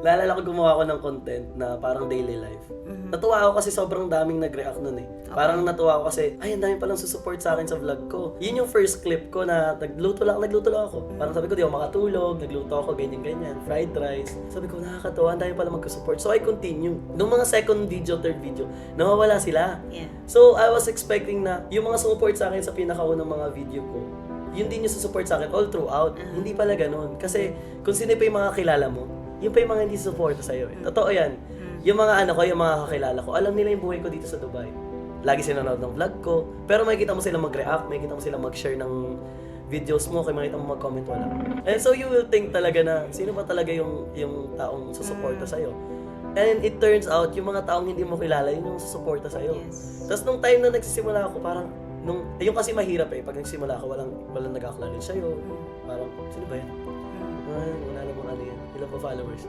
Naalala ko gumawa ko ng content na parang daily life. Natuwa ako kasi sobrang daming nag-react nun eh. Parang natuwa ako kasi, ay, ang dami palang susupport sa akin sa vlog ko. Yun yung first clip ko na nagluto lang ako. Parang sabi ko, di ako makatulog, nagluto ako, ganyan-ganyan, fried rice. Sabi ko, nakakatawa, ang dami palang magka-support. So I continue. Nung mga second video, third video, nawawala sila. Yeah. So I was expecting na yung mga support sa akin sa pinakaunang mga video ko, yun din yung susupport sa akin all throughout. Hindi pala ganun. Kasi kung sino pa yung mga kilala mo, yun pa yung mga hindi susuporta sa'yo eh. Totoo yan. Yung mga yung mga kakilala ko, alam nila yung buhay ko dito sa Dubai. Lagi sinanood ng vlog ko. Pero makikita mo sila mag-react, makikita mo sila mag-share ng videos mo, kaya makikita mo mag-comment, wala. And so you will think talaga na, sino ba talaga yung taong susuporta sa'yo? And it turns out, yung mga taong hindi mo kilala, yun yung susuporta sa'yo. Yes. Tapos nung time na nagsisimula ako, parang, yung kasi mahirap eh, pag nagsimula ako, walang nag-acknowledge sa'yo. Parang, sino ba yan? Ay, wala namang ano yan. Ilang pa followers.